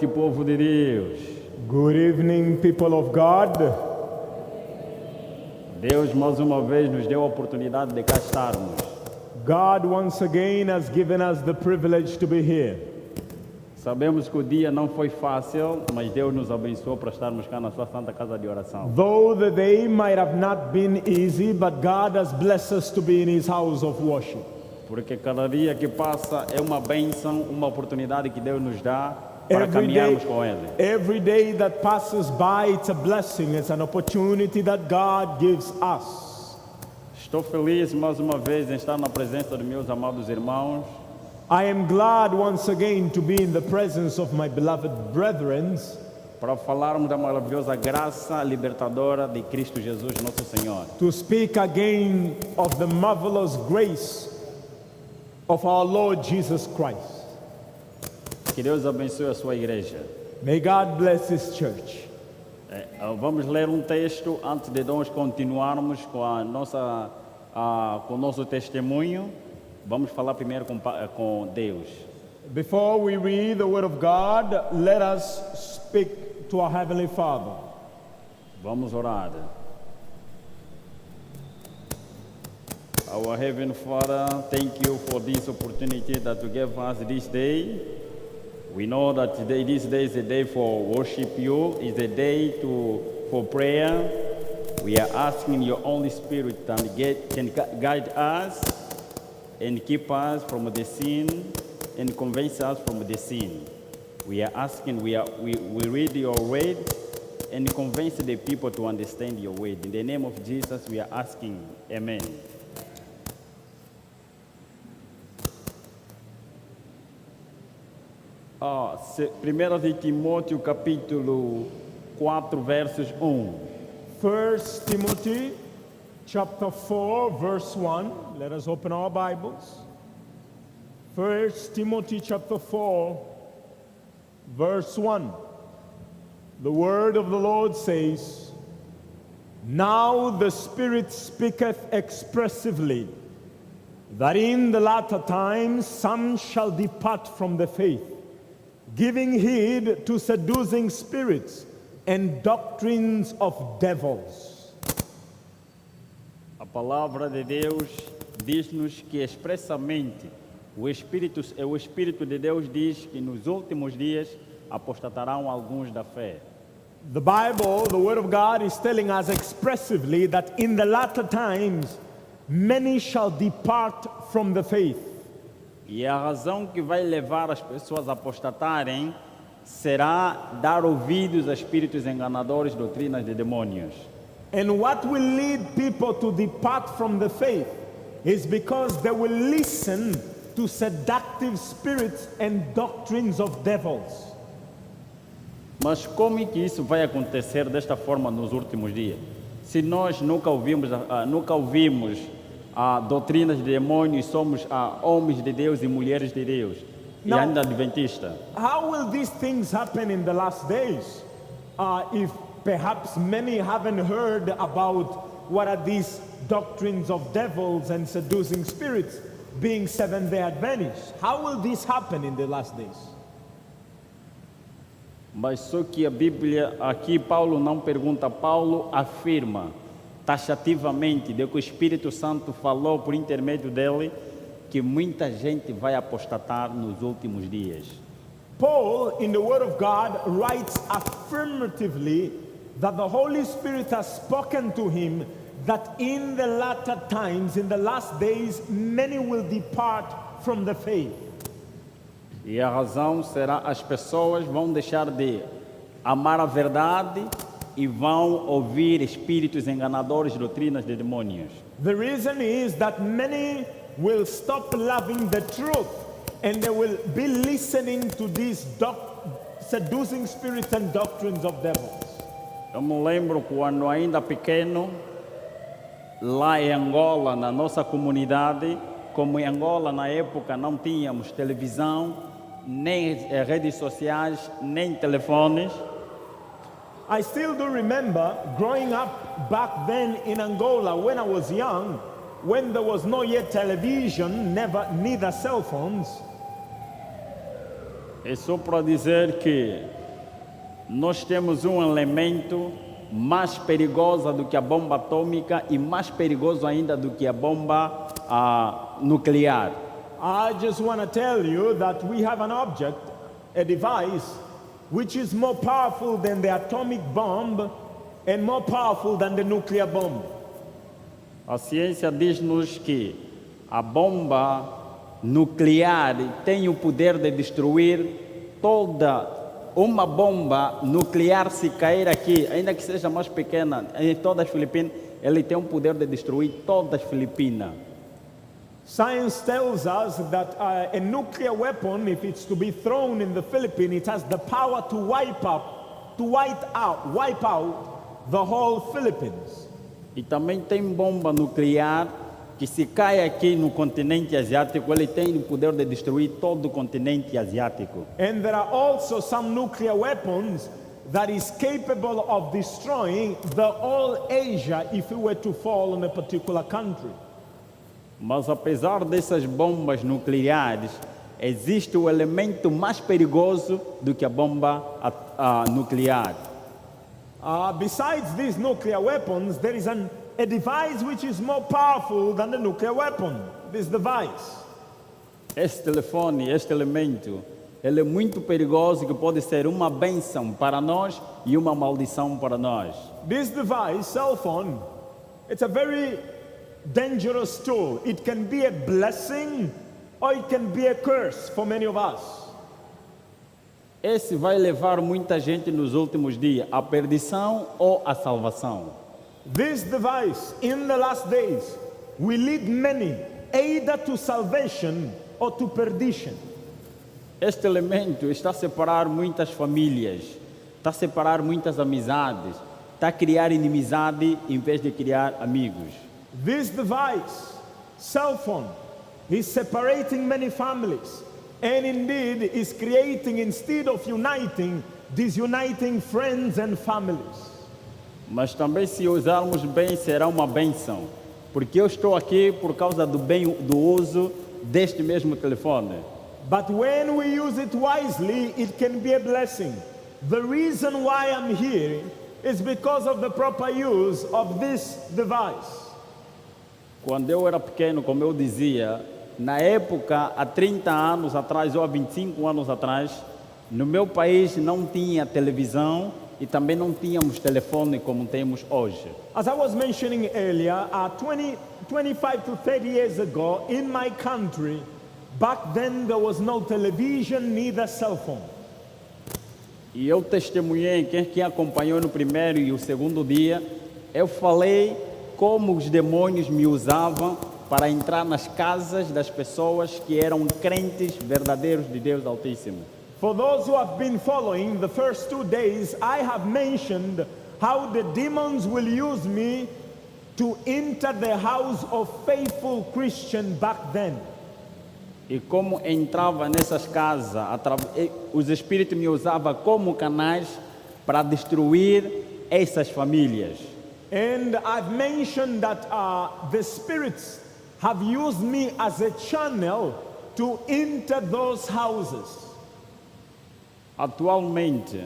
noite, povo de Deus. Good evening, people of God. Deus mais uma vez nos deu a oportunidade de cá estarmos. God once again has given us the privilege to be here. Sabemos que o dia não foi fácil, mas Deus nos abençoou para estarmos cá na sua santa casa de oração. Though the day might have not been easy, but God has blessed us to be in His house of worship. Porque cada dia que passa é uma bênção, uma oportunidade que Deus nos dá para caminharmos com Ele. Every day that passes by, it's a blessing. It's an opportunity that God gives us. Estou feliz mais uma vez em estar na presença dos meus amados irmãos. I am glad once again to be in the presence of my beloved brethren, para falarmos da maravilhosa graça libertadora de Cristo Jesus, nosso Senhor. to speak again of the marvelous grace of our Lord Jesus Christ. Que Deus abençoe a sua igreja. May God bless His church. Vamos ler um texto antes de nós continuarmos com com o nosso testemunho. Vamos falar primeiro com Deus. Before we read the Word of God, let us speak to our Heavenly Father. Vamos orar. Our Heavenly Father, thank you for this opportunity that you gave us this day. We know that this day is a day for worship you, is a day for prayer. We are asking your Holy Spirit can guide us and keep us from the sin and convince us from the sin. We are asking, we read your word and convince the people to understand your word. In the name of Jesus, we are asking, amen. Primeira de Timóteo, capítulo 4, versos 1. 1 Timothy chapter 4, verse 1. Let us open our Bibles. 1 Timothy chapter 4, verse 1. The word of the Lord says, "Now the Spirit speaketh expressively, that in the latter times some shall depart from the faith, giving heed to seducing spirits and doctrines of devils." A palavra de Deus diz-nos que expressamente o Espírito de Deus diz que nos últimos dias apostatarão alguns da fé. The Bible, the Word of God, is telling us expressively that in the latter times many shall depart from the faith. E a razão que vai levar as pessoas a apostatarem será dar ouvidos a espíritos enganadores, doutrinas de demônios. And what will lead people to depart from the faith is because they will listen to seductive spirits and doctrines of devils. Mas como é que isso vai acontecer desta forma nos últimos dias? Se nós nunca ouvimos doutrinas de demônios, somos homens de Deus e mulheres de Deus, e ainda adventista. How will these things happen in the last days? If perhaps many haven't heard about what are these doctrines of devils and seducing spirits, being Seventh-day Adventists. How will this happen in the last days? Mas só que a Bíblia, aqui Paulo não pergunta, Paulo afirma taxativamente de que o Espírito Santo falou por intermédio dele que muita gente vai apostatar nos últimos dias. Paul, in the Word of God, writes affirmatively that the Holy Spirit has spoken to him that in the latter times, in the last days, many will depart from the faith. E a razão será as pessoas vão deixar de amar a verdade e vão ouvir espíritos enganadores, doutrinas de demônios. The reason is that many will stop loving the truth and they will be listening to these seducing spirits and doctrines of devils. Eu me lembro quando ainda pequeno, lá em Angola, na nossa comunidade, como em Angola na época não tínhamos televisão, nem redes sociais, nem telefones. I still do remember growing up back then in Angola when I was young, when there was no yet television, neither cell phones. É só para dizer que nós temos um elemento mais perigoso do que a bomba atômica e mais perigoso ainda do que a bomba nuclear. I just want to tell you that we have an object, a device, which is more powerful than the atomic bomb and more powerful than the nuclear bomb. A ciência diz-nos que a bomba nuclear tem o poder de destruir toda uma bomba nuclear. Se cair aqui, ainda que seja mais pequena, em todas as Filipinas, ele tem o poder de destruir todas as Filipinas. Science tells us that a nuclear weapon, if it's to be thrown in the Philippines, it has the power to wipe out the whole Philippines. E também tem bomba nuclear que se cai aqui no continente asiático, ele tem o poder de destruir todo o continente asiático. And there are also some nuclear weapons that is capable of destroying the whole Asia if it were to fall on a particular country. Mas apesar dessas bombas nucleares, existe o elemento mais perigoso do que a bomba nuclear. Besides these nuclear weapons, there is a device which is more powerful than the nuclear weapon. This device. Este telefone, este elemento, ele é muito perigoso, que pode ser uma bênção para nós e uma maldição para nós. This device, cell phone, it's a very dangerous tool. It can be a blessing or it can be a curse for many of us. Esse vai levar muita gente nos últimos dias à perdição ou à salvação. This device, in the last days, will lead many either to salvation or to perdition. Este elemento está a separar muitas famílias, está a separar muitas amizades, está a criar inimizade em vez de criar amigos. This device, cell phone, is separating many families and indeed is creating, instead of uniting, disuniting friends and families. Mas também, se usarmos bem, será uma bênção, porque eu estou aqui por causa do uso deste mesmo telefone. But when we use it wisely, it can be a blessing. The reason why I'm here is because of the proper use of this device. Quando eu era pequeno, como eu dizia, na época, há 30 anos atrás ou há 25 anos atrás, no meu país não tinha televisão e também não tínhamos telefone como temos hoje. As I was mentioning earlier, 25 to 30 years ago, in my country, back then there was no television, neither cell phone. E eu testemunhei, quem acompanhou no primeiro e o segundo dia, eu falei como os demônios me usavam para entrar nas casas das pessoas que eram crentes verdadeiros de Deus Altíssimo. For those who have been following the first 2 days, I have mentioned how the demons will use me to enter the house of faithful Christians back then. E como entrava nessas casas, os espíritos me usavam como canais para destruir essas famílias. And I've mentioned that the spirits have used me as a channel to enter those houses. Atualmente,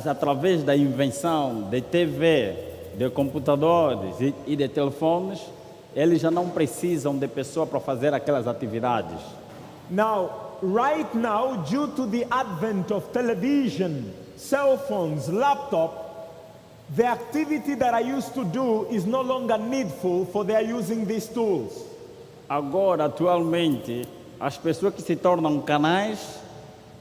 através da invenção de TV, de computadores e de telefones, eles já não precisam de pessoa para fazer aquelas atividades. Now, right now, due to the advent of television, cell phones, laptop, the activity that I used to do is no longer needful for they are using these tools. Agora, atualmente, as pessoas que se tornam canais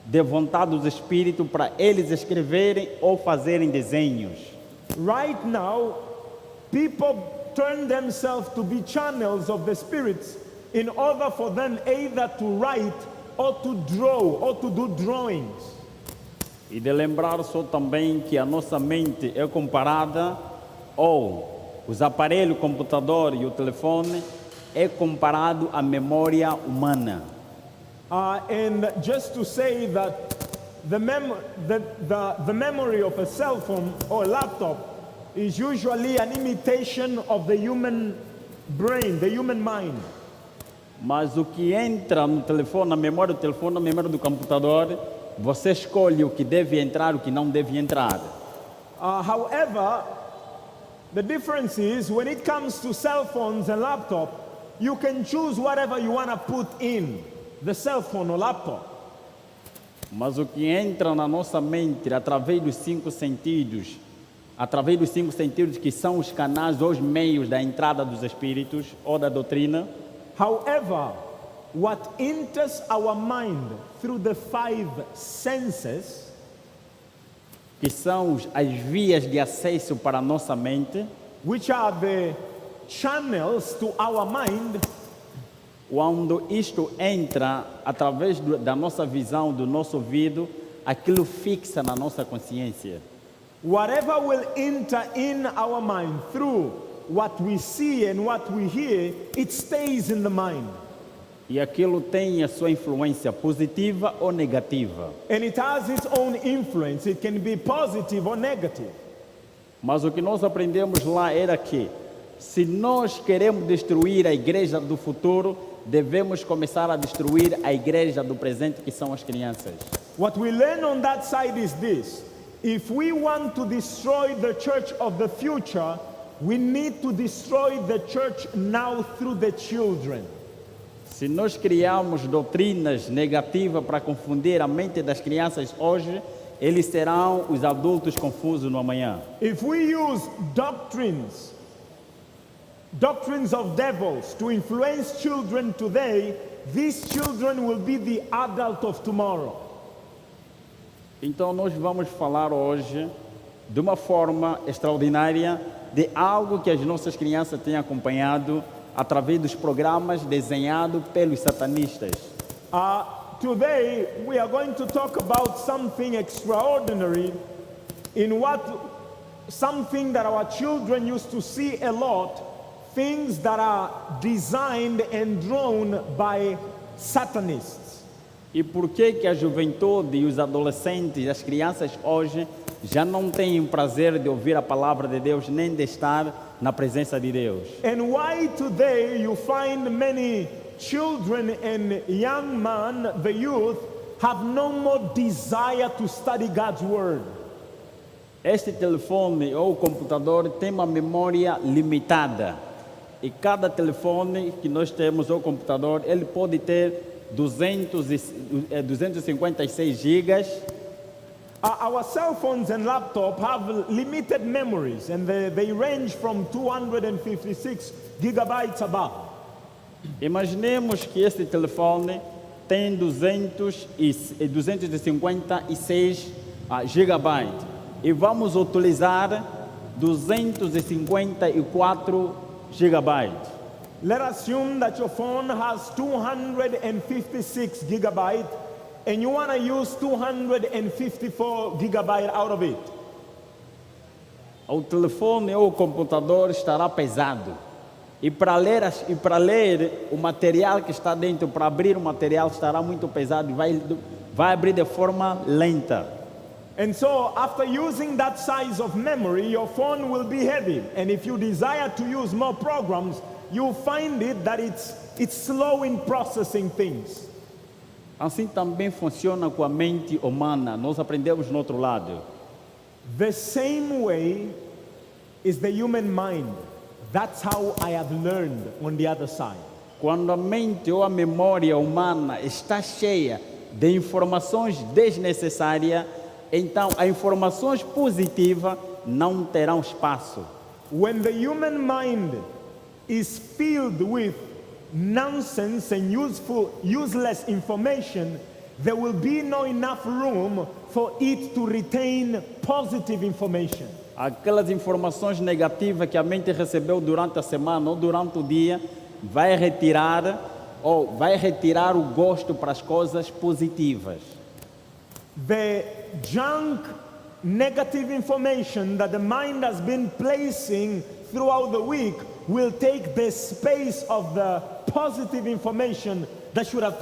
de vontade dos espíritos para eles escreverem ou fazerem desenhos. Right now, people turn themselves to be channels of the spirits in order for them either to write or to draw or to do drawings. E de lembrar só também que a nossa mente é comparada, ou os aparelhos, o computador e o telefone, é comparado à memória humana. And just to say that the memory of a cell phone or a laptop is usually an imitation of the human brain, the human mind. Mas o que entra no telefone, na memória do telefone, na memória do computador, você escolhe o que deve entrar e o que não deve entrar. However, the difference is when it comes to cell phones and laptop, you can choose whatever you want to put in the cell phone or laptop. Mas o que entra na nossa mente através dos 5 sentidos, que são os canais ou os meios da entrada dos espíritos ou da doutrina, However, what enters our mind through the 5 senses, que são as vias de acesso para a nossa mente, which are the channels to our mind, quando isto entra através da nossa visão, do nosso ouvido, aquilo fixa na nossa consciência. whatever will enter in our mind through what we see and what we hear, it stays in the mind. E aquilo tem a sua influência positiva ou negativa. And it has its own influence. It can be positive or negative. Mas o que nós aprendemos lá era que, se nós queremos destruir a igreja do futuro, devemos começar a destruir a igreja do presente, que são as crianças. What we learn on that side is this. If we want to destroy the church of the future, we need to destroy the church now through the children. Se nós criarmos doutrinas negativas para confundir a mente das crianças hoje, eles serão os adultos confusos no amanhã. If we use doctrines of devils to influence children today, these children will be the adult of tomorrow. Então nós vamos falar hoje de uma forma extraordinária de algo que as nossas crianças têm acompanhado através dos programas desenhados pelos satanistas. Today we are going to talk about something extraordinary something that our children used to see a lot, things that are designed and drawn by Satanists. E por que a juventude e os adolescentes, as crianças hoje, já não têm o prazer de ouvir a palavra de Deus, nem de estar na presença de Deus? And why today you find many children and young men, the youth, have no more desire to study God's Word? Este telefone ou computador tem uma memória limitada. E cada telefone que nós temos ou computador, ele pode ter 256 gigas. Our cell phones and laptop have limited memories, and they range from 256 gigabytes above. Imaginemos que este telefone tem 256 gigabytes e vamos utilizar 254 gigabytes. Let's assume that your phone has 256 gigabytes and you want to use 254 gigabytes out of it. O telefone ou o computador estará pesado. E para ler o material que está dentro, para abrir o material, estará muito pesado e vai abrir de forma lenta. And so, after using that size of memory, your phone will be heavy. And if you desire to use more programs, you'll find it that it's slow in processing things. Assim também funciona com a mente humana. Nós aprendemos no outro lado. The same way is the human mind. That's how I have learned on the other side. Quando a mente ou a memória humana está cheia de informações desnecessárias, então as informações positivas não terão espaço. When the human mind is filled with nonsense and useless information, there will be no enough room for it to retain positive information. Aquelas informações negativas que a mente recebeu durante a semana ou durante o dia, vai retirar o gosto para as coisas positivas. The junk negative information that the mind has been placing throughout the week will take the space of the positive information that should have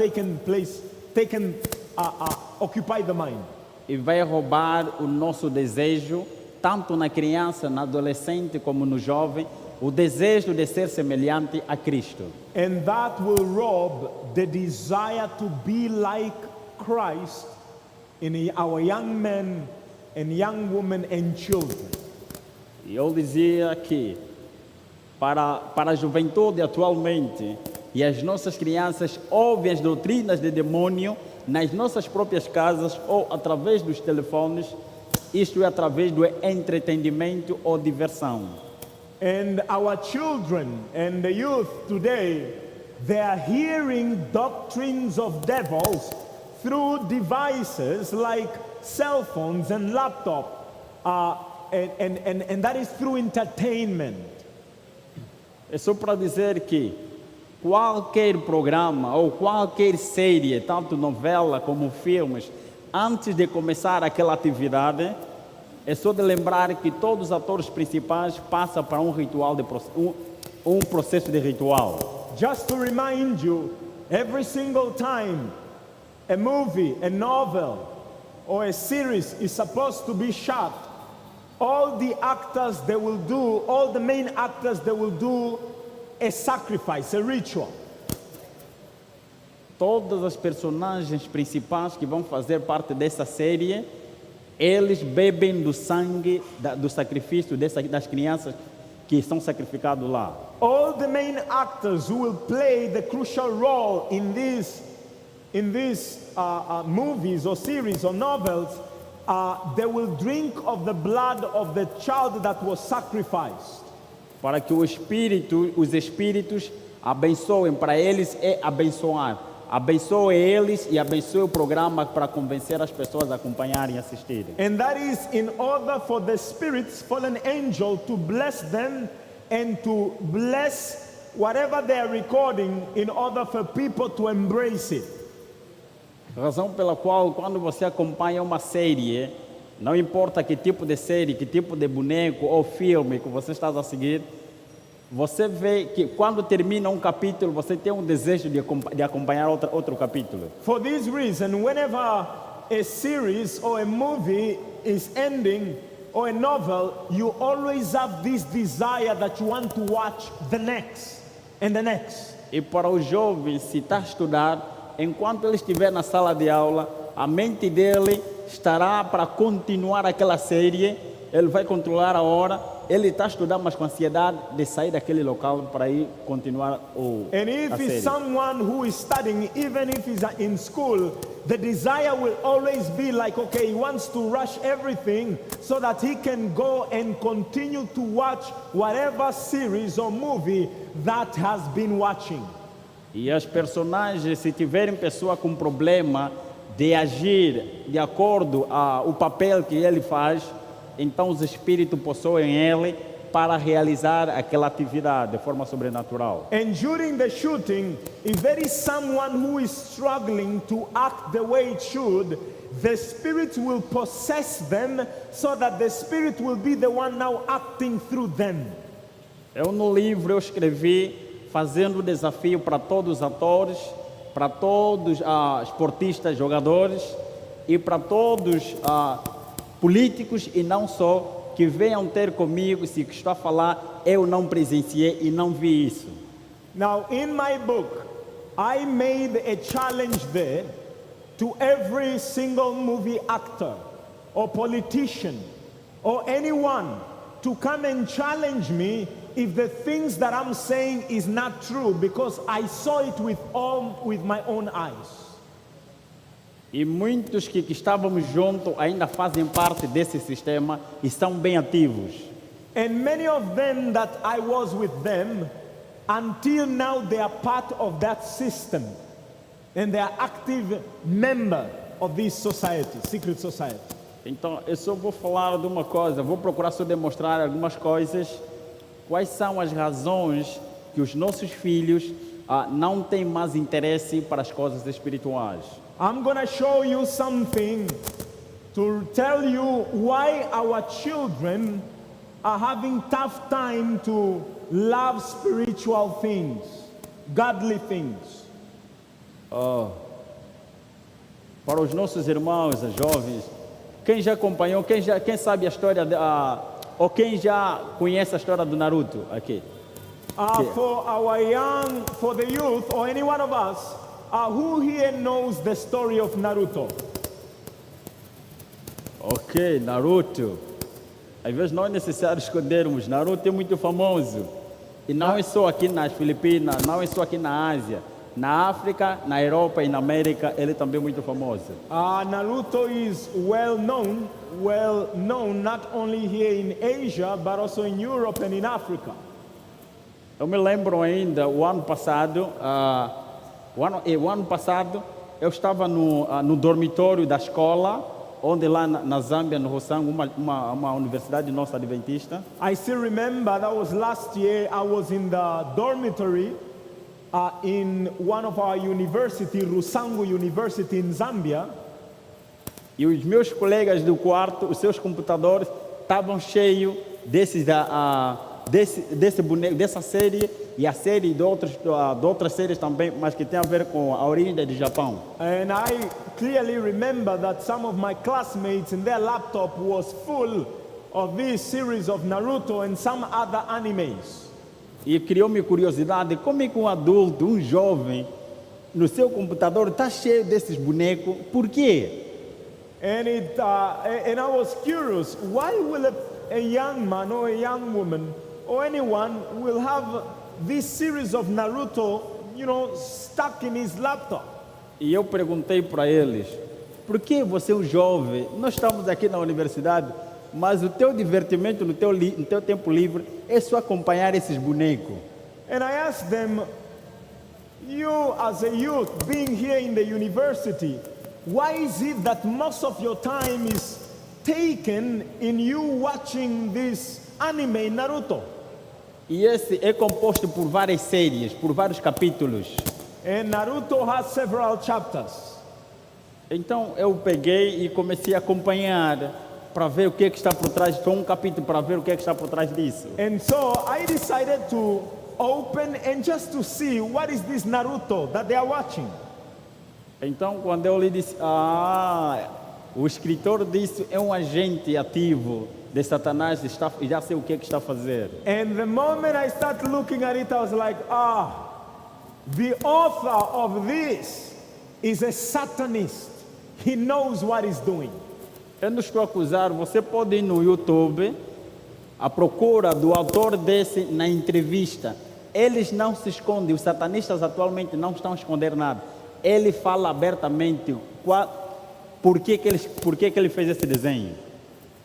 occupied the mind. E vai roubar o nosso desejo, tanto na criança, no adolescente como no jovem, o desejo de ser semelhante a Cristo. And that will rob the desire to be like Christ in our young men and young women and children. E eu dizia que para a juventude atualmente e as nossas crianças ouvem as doutrinas de demônio nas nossas próprias casas ou através dos telefones, isto é através do entretenimento ou diversão. And our children and the youth today, they are hearing doctrines of devils through devices like cell phones and laptop, and that is through entertainment. É só para dizer que qualquer programa ou qualquer série, tanto novela como filmes, antes de começar aquela atividade, é só de lembrar que todos os atores principais passam para um ritual, um processo de ritual. Just to remind you, every single time a movie, a novel, or a series is supposed to be shot, all the actors, they will do, all the main actors, they will do a sacrifice, a ritual. Todas as personagens principais que vão fazer parte dessa série, eles bebem do sangue do sacrifício das crianças que são sacrificadas lá. All the main actors who will play the crucial role in these movies or series or novels, they will drink of the blood of the child that was sacrificed. Para que os espíritos abençoem, para eles é abençoar. Abençoe eles e abençoe o programa para convencer as pessoas a acompanharem e assistirem. And that is in order for the spirits, fallen angel, to bless them and to bless whatever they are recording in order for people to embrace it. Razão pela qual, quando você acompanha uma série, não importa que tipo de série, que tipo de boneco ou filme que você está a seguir, você vê que quando termina um capítulo, você tem um desejo de acompanhar outro capítulo. For this reason, whenever a series or a movie is ending, or a novel, you always have this desire that you want to watch the next and the next. E para os jovens, se está a estudar, enquanto ele estiver na sala de aula, a mente dele estará para continuar aquela série, ele vai controlar a hora, ele está a estudar, mas com ansiedade de sair daquele local para ir continuar And a if it's série. someone who is studying, even if he's in school, the desire will always be like, okay, he wants to rush everything so that he can go and continue to watch whatever series or movie that has been watching. E as personagens, se tiverem pessoa com problema de agir de acordo ao papel que ele faz, então os espíritos possuem ele para realizar aquela atividade de forma sobrenatural. And during the shooting, if there is someone who is struggling to act the way it should, the spirit will possess them so that the spirit will be the one now acting through them. No livro eu escrevi fazendo o desafio para todos os atores, para todos os esportistas, jogadores e para todos políticos e não só, que venham ter comigo, se que estou a falar, eu não presenciei e não vi isso. Now, in my book, I made a challenge there to every single movie actor or politician or anyone to come and challenge me if the things that I'm saying is not true, because I saw it with my own eyes. E muitos que estávamos juntos ainda fazem parte desse sistema e são bem ativos. And many of them that I was with them, until now they are part of that system. And they are active member of this society, secret society. Então, eu só vou falar de uma coisa, vou procurar só demonstrar algumas coisas. Quais são as razões que os nossos filhos não têm mais interesse para as coisas espirituais? I'm going to show you something to tell you why our children are having tough time to love spiritual things, godly things. Para os nossos irmãos, os jovens, quem já acompanhou, quem sabe a história, ou quem já conhece a história do Naruto aqui? For the youth or any one of us, who here knows the story of Naruto? Ok, Naruto. Às vezes não é necessário escondermos. Naruto é muito famoso. E não é só aqui nas Filipinas, não é só aqui na Ásia. Na África, na Europa e na América, ele também é muito famoso. Naruto is well known not only here in Asia, but also in Europe and in Africa. Eu me lembro ainda, o ano passado, eu estava no dormitório da escola, onde lá na Zâmbia, no Roçango, uma universidade nossa adventista. I still remember that was last year. I was in the dormitory in one of our university, Rusango University in Zambia. E os meus colegas do quarto, os seus computadores estavam cheios desse boneco, dessa série e a série de outras séries também, mas que tem a ver com a origem do Japão. And I clearly remember that some of my classmates in their laptop was full of this series of Naruto and some other animes. E criou-me curiosidade, como é que um adulto, um jovem, no seu computador está cheio desses bonecos? Por quê? And I was curious, why will a young man or a young woman or anyone will have this series of Naruto, stuck in his laptop? E eu perguntei para eles, por que você é um jovem? Nós estamos aqui na universidade, mas o teu divertimento no teu tempo livre é só acompanhar esses bonecos. And I asked them, you as a youth being here in the university, why is it that most of your time is taken in you watching this anime Naruto? E esse é composto por várias séries, por vários capítulos. And Naruto has several chapters. Então eu peguei e comecei a acompanhar para ver o que está por trás, só um capítulo para ver o que está por trás disso. And so I decided to open and just to see what is this Naruto that they are watching. Então quando eu lhe disse, o escritor disso é um agente ativo de Satanás, já sei o que está a fazer. And the moment I started looking at it, I was like, the author of this is a Satanist. He knows what he's doing. Eu não estou a acusar, você pode ir no YouTube à procura do autor desse na entrevista. Eles não se escondem, os satanistas atualmente não estão a esconder nada. Ele fala abertamente por que ele fez esse desenho.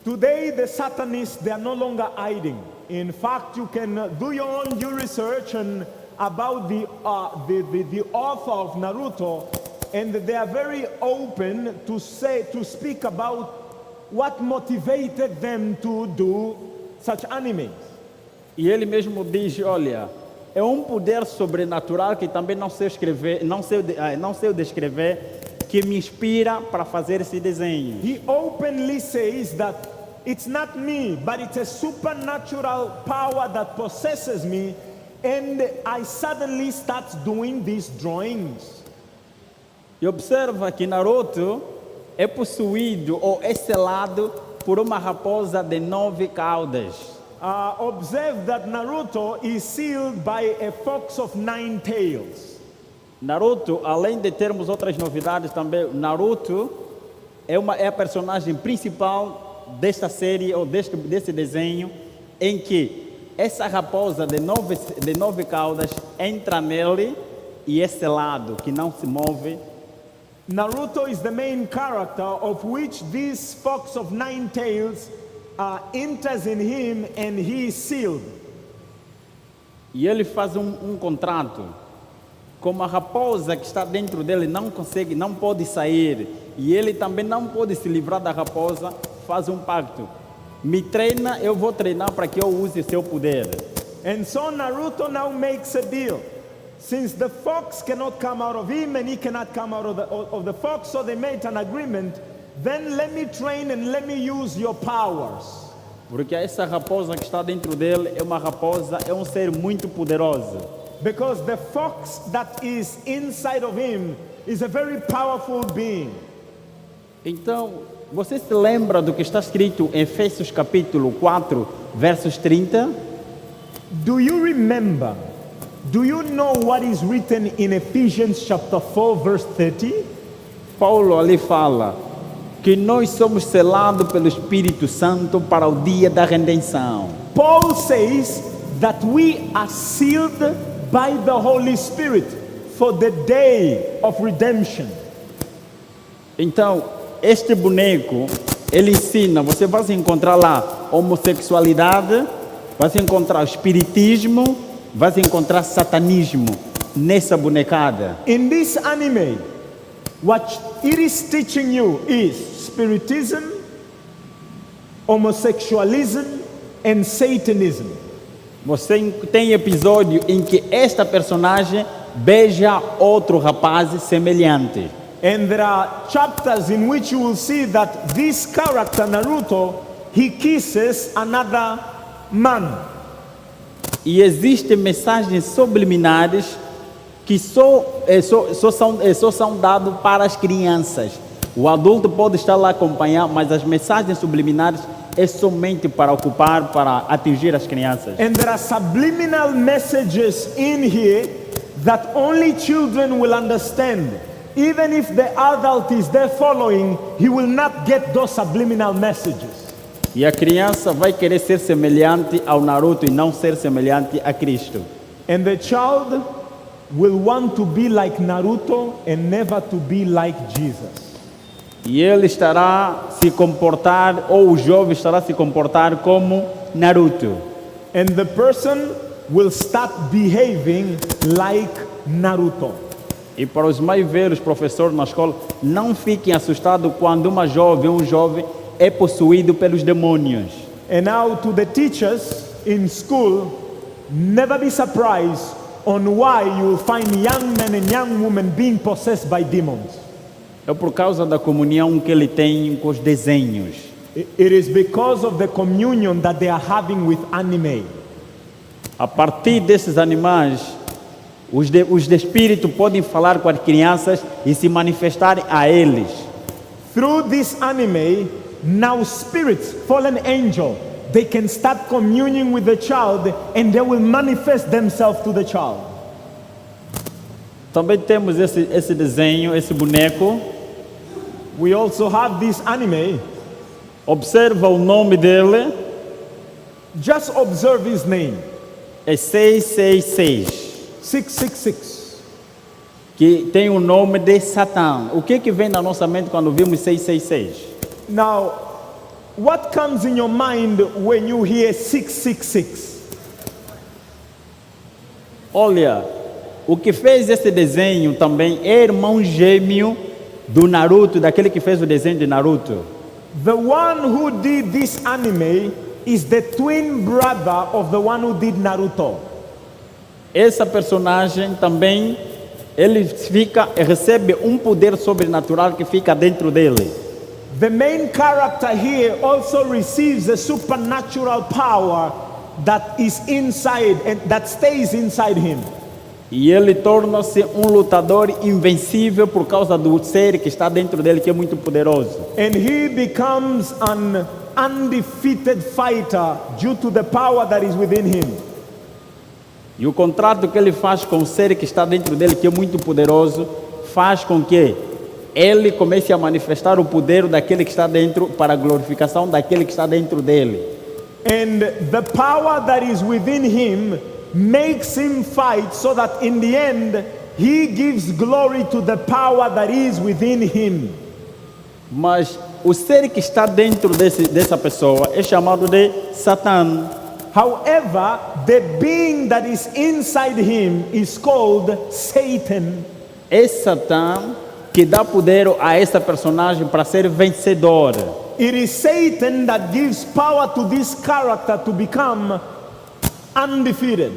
Today, the Satanists, they are no longer hiding. In fact, you can do your own due research about the author of Naruto, and they are very open to speak about what motivated them to do such animes. E ele mesmo diz, olha, é um poder sobrenatural que também não sei descrever, que me inspira para fazer esse desenho. He openly says that it's not me, but it's a supernatural power that possesses me, and I suddenly start doing these drawings. E observa que Naruto é possuído ou é selado por uma raposa de 9 caudas. Observe that Naruto is sealed by a fox of 9 tails. Naruto, além de termos outras novidades também, Naruto é a personagem principal desta série ou desse desenho, em que essa raposa de nove caudas entra nele e é selado, que não se move. Naruto is the main character of which this fox of 9 tails enters in him, and he is sealed. E ele faz um contrato. Como a raposa que está dentro dele não pode sair, e ele também não pode se livrar da raposa, faz um pacto. Me treina, eu vou treinar para que eu use seu poder. And so Naruto now makes a deal. Since the fox cannot come out of him and he cannot come out of the fox, so they made an agreement. Then let me train and let me use your powers. Porque essa raposa que está dentro dele é um ser muito poderoso. Because the fox that is inside of him is a very powerful being. Então, você se lembra do que está escrito em Efésios capítulo 4, versos 30? Do you remember? Do you know what is written in Ephesians chapter 4 verse 30? Paulo ali fala que nós somos selados pelo Espírito Santo para o dia da redenção. Paul says that we are sealed by the Holy Spirit for the day of redemption. Então, este boneco, ele ensina, você vai encontrar lá homossexualidade, vai encontrar espiritismo, vai encontrar satanismo nessa bonecada. In this anime, what it is teaching you is spiritism, homosexualism, and Satanism. Você tem episódio em que esta personagem beija outro rapaz semelhante. And there are chapters in which you will see that this character, Naruto, he kisses another man. E existem mensagens subliminares que só são dadas para as crianças. O adulto pode estar lá a acompanhar, mas as mensagens subliminares é somente para ocupar, para atingir as crianças. And there are subliminal messages in here that only children will understand. Even if the adult is there following, he will not get those subliminal messages. E a criança vai querer ser semelhante ao Naruto e não ser semelhante a Cristo. And the child will want to be like Naruto and never to be like Jesus. E ele estará se comportar, ou o jovem estará se comportar como Naruto. And the person will start behaving like Naruto. E para os mais velhos professores na escola, não fiquem assustados quando um jovem é possuído pelos demônios. And now to the teachers in school, never be surprised on why you will find young men and young women being possessed by demons. É por causa da comunhão que ele tem com os desenhos. It is because of the communion that they are having with anime. A partir desses animais, os de espírito podem falar com as crianças e se manifestarem a eles. Through this anime, now spirits, fallen angel, they can start communing with the child and they will manifest themselves to the child. Também temos esse desenho, esse boneco. We also have this anime. Observa o nome dele. Just observe his name. É 666. 666. Que tem o nome de Satã. O que vem na nossa mente quando vimos 666? Now, what comes in your mind when you hear 666? Olha, o que fez esse desenho também é irmão gêmeo do Naruto, daquele que fez o desenho de Naruto. The one who did this anime is the twin brother of the one who did Naruto. Essa personagem também, ele recebe um poder sobrenatural que fica dentro dele. The main character here also receives a supernatural power that is inside and that stays inside him. E ele torna-se um lutador invencível por causa do ser que está dentro dele, que é muito poderoso. And he becomes an undefeated fighter due to the power that is within him. E o contrato que ele faz com o ser que está dentro dele, que é muito poderoso, faz com que ele comece a manifestar o poder daquele que está dentro para a glorificação daquele que está dentro dele. And the power that is within him makes him fight so that in the end he gives glory to the power that is within him. Mas o ser que está dentro dessa pessoa é chamado de Satã. However, the being that is inside him is called Satan. É Satã que dá poder a essa personagem para ser vencedor. It is Satan that gives power to this character to become undefeated.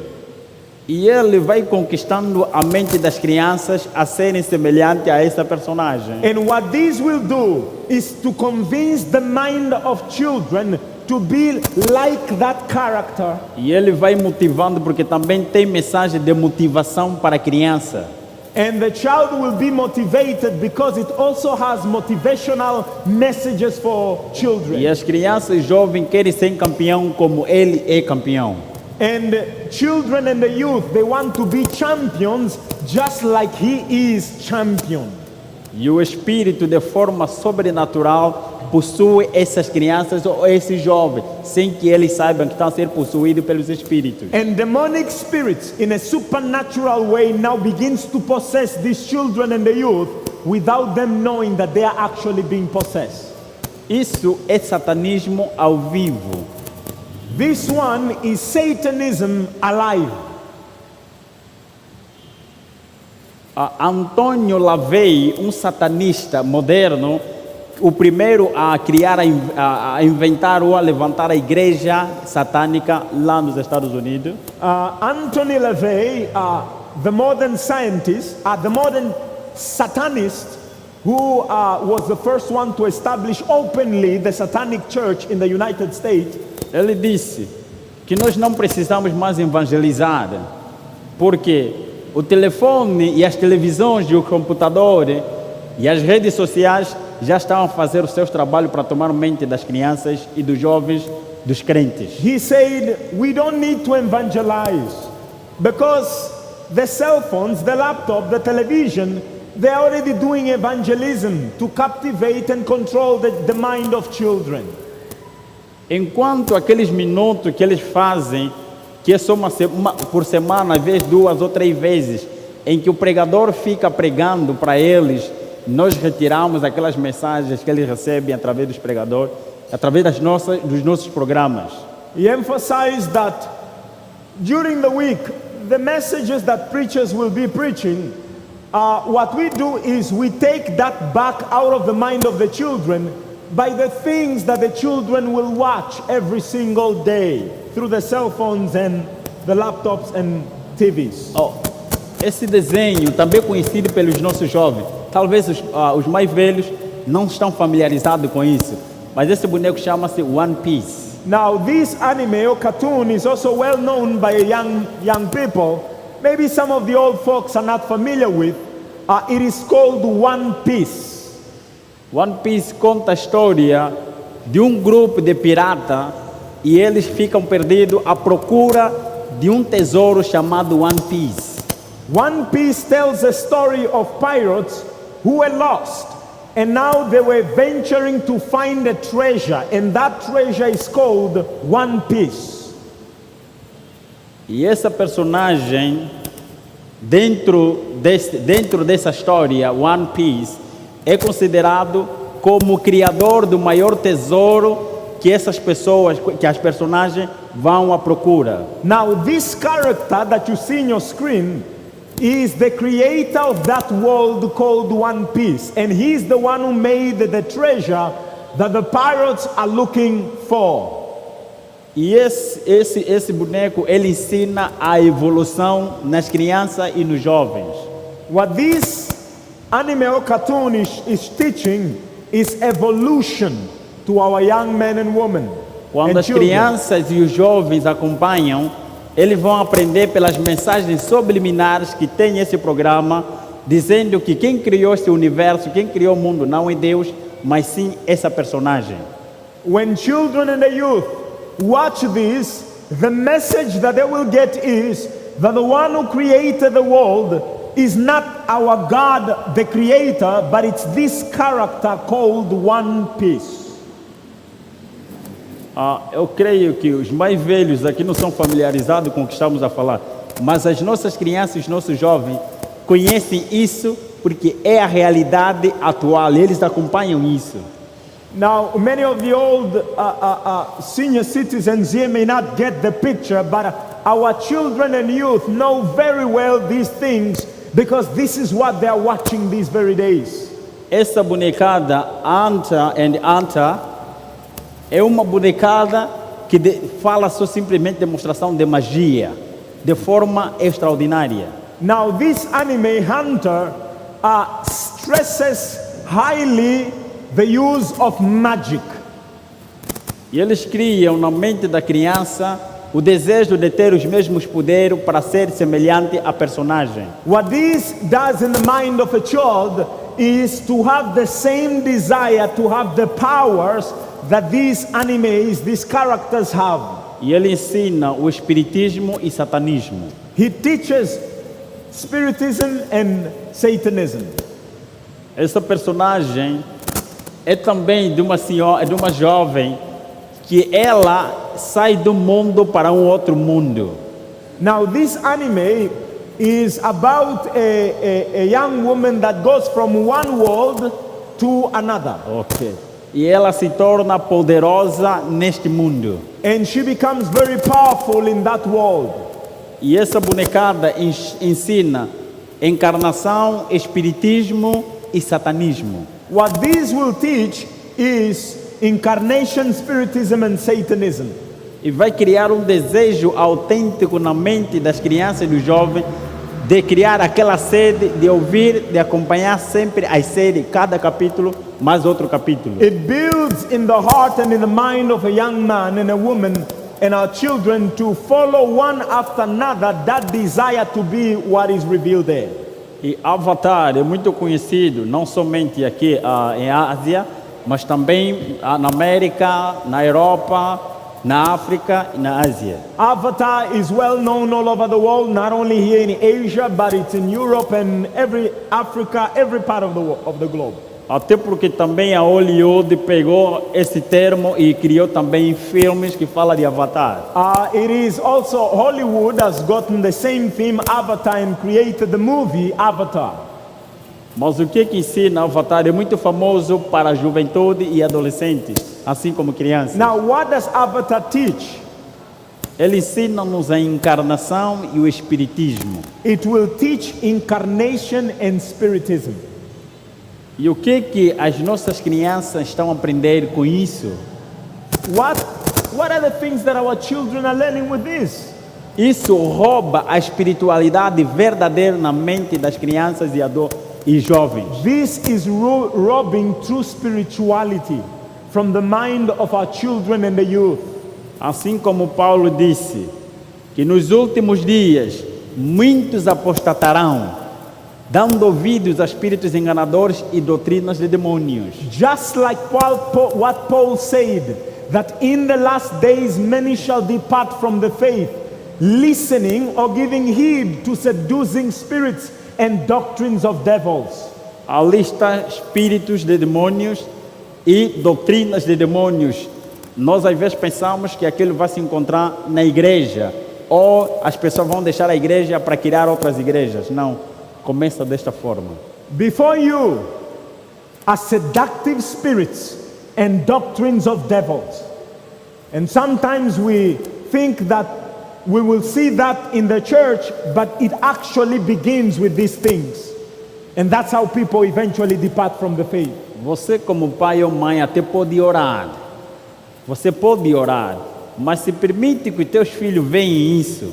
E ele vai conquistando a mente das crianças a serem semelhantes a essa personagem. And what this will do is to convince the mind of children to be like that character. E ele vai motivando, porque também tem mensagem de motivação para a criança. And the child will be motivated because it also has motivational messages for children. E as crianças jovens querem ser campeão como ele é campeão. And children and the youth, they want to be champions just like he is champion. E o Espírito, de forma sobrenatural, possui essas crianças ou esses jovens, sem que eles saibam que estão a ser possuídos pelos Espíritos. And demonic spirits, in a supernatural way, now begins to possess these children and the youth without them knowing that they are actually being possessed. Isso é satanismo ao vivo. This one is Satanism alive. Antônio Lavey, um satanista moderno, o primeiro a criar, a inventar ou a levantar a igreja satânica lá nos Estados Unidos. Anthony LaVey, the modern scientist, the modern satanist, who was the first one to establish openly the satanic church in the United States. Ele disse que nós não precisamos mais evangelizar, porque o telefone e as televisões e o computador e as redes sociais já estão a fazer os seus trabalhos para tomar mente das crianças e dos jovens, dos crentes. He said, we don't need to evangelize because the cell phones, the laptop, the television, they're already doing evangelism to captivate and control the mind of children. Enquanto aqueles minutos que eles fazem, que é só por semana, às vezes 2 ou 3 vezes, em que o pregador fica pregando para eles, nós retiramos aquelas mensagens que eles recebem através dos pregadores, através dos nossos programas. He emphasized that during the week, the messages that preachers will be preaching, what we do is we take that back out of the mind of the children by the things that the children will watch every single day through the cell phones and the laptops and TVs. Esse desenho, também conhecido pelos nossos jovens, talvez os mais velhos não estão familiarizados com isso, mas esse boneco chama-se One Piece. Now, this anime or cartoon is also well known by young people. Maybe some of the old folks are not familiar with. It is called One Piece. One Piece conta a história de um grupo de piratas e eles ficam perdidos à procura de um tesouro chamado One Piece. One Piece tells a story of pirates who were lost and now they were venturing to find a treasure, and that treasure is called One Piece. E essa personagem, dentro dessa história, One Piece, é considerado como o criador do maior tesouro que essas pessoas, que as personagens vão à procura. Now, this character that you see on your screen is the creator of that world called One Piece, and he's the one who made the treasure that the pirates are looking for. E esse boneco, ele ensina a evolução nas crianças e nos jovens. What this anime or cartoon is teaching is evolution to our young men and women. Quando and as children. crianças e os jovens acompanham, eles vão aprender pelas mensagens subliminares que tem esse programa, dizendo que quem criou esse universo, quem criou o mundo não é Deus, mas sim essa personagem. When children and the youth watch this, the message that they will get is that the one who created the world is not our God, the creator, but it's this character called One Piece. Eu creio que os mais velhos aqui não são familiarizados com o que estamos a falar, mas as nossas crianças e os nossos jovens conhecem isso porque é a realidade atual, eles acompanham isso. Now, many of the old senior citizens here may not get the picture, but our children and youth know very well these things because this is what they are watching these very days. Essa bonecada, Anta and Anta, é uma bonecada que fala só simplesmente demonstração de magia, de forma extraordinária. Now, this anime Hunter stresses highly the use of magic. E eles criam na mente da criança o desejo de ter os mesmos poderes para ser semelhante à personagem. What this does in the mind of a child is to have the same desire to have the powers that these animes, these characters have. E ele ensina o espiritismo e satanismo. He teaches Spiritism and Satanism. Essa personagem é também de uma senhora, de uma jovem que ela sai do mundo para um outro mundo. Now, this anime is about a young woman that goes from one world to another. Ok. E ela se torna poderosa neste mundo. And she becomes very powerful in that world. E essa bonecada ensina encarnação, espiritismo e satanismo. What this will teach is incarnation, spiritism, and Satanism. E vai criar um desejo autêntico na mente das crianças e dos jovens de criar aquela sede, de ouvir, de acompanhar sempre as séries, cada capítulo, mais outro capítulo. It builds in the heart and in the mind of a young man and a woman and our children to follow one after another that desire to be what is revealed there. E Avatar é muito conhecido, não somente aqui em Ásia, mas também na América, na Europa, na África e na Ásia. Avatar is well known all over the world, not only here in Asia, but it's in Europe and every Africa, every part of the globe. Até porque também a Hollywood pegou esse termo e criou também filmes que falam de Avatar. It is also Hollywood has gotten the same theme, Avatar, and created the movie Avatar. Mas o que ensina Avatar é muito famoso para a juventude e adolescentes, assim como crianças. Now, what does Avatar teach? Ele ensina-nos a encarnação e o espiritismo. It will teach incarnation and spiritism. E o que as nossas crianças estão a aprender com isso? What are the things that our children are learning with this? Isso rouba a espiritualidade verdadeira na mente das crianças e jovens. This is robbing true spirituality from the mind of our children and the youth. Assim como Paulo disse, que nos últimos dias muitos apostatarão, dando ouvidos a espíritos enganadores e doutrinas de demônios. Just like what Paul said, that in the last days many shall depart from the faith, listening or giving heed to seducing spirits and doctrines of devils. Ali está espíritos de demônios e doutrinas de demônios. Nós às vezes pensamos que aquilo vai se encontrar na igreja, ou as pessoas vão deixar a igreja para criar outras igrejas. Não, começa desta forma. Before you are seductive spirits and doctrines of devils. And sometimes we think that we will see that in the church, but it actually begins with these things. And that's how people eventually depart from the faith. Você como pai ou mãe até pode orar. Você pode orar, mas se permite que os teus filhos vejam isso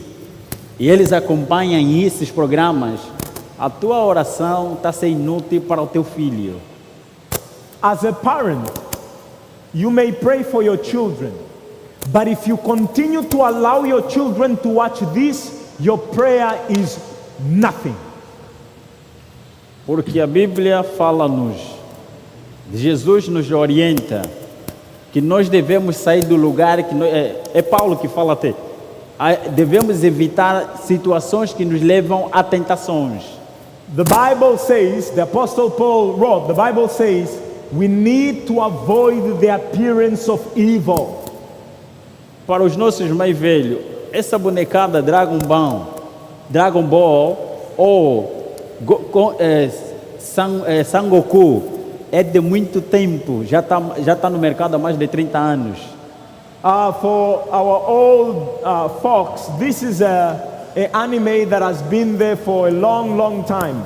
e eles acompanhem esses programas, a tua oração está sendo inútil para o teu filho. As a parent, you may pray for your children, but if you continue to allow your children to watch this, your prayer is nothing. Porque a Bíblia fala-nos, Jesus nos orienta, que nós devemos sair do lugar que é Paulo que fala até. Devemos evitar situações que nos levam a tentações. The Bible says, the Apostle Paul wrote, the Bible says, we need to avoid the appearance of evil. Para os nossos mais velhos, essa bonecada Dragon Ball ou Sangoku é de muito tempo, já tá no mercado há mais de 30 anos. For our old folks, this is an anime that has been there for a long time,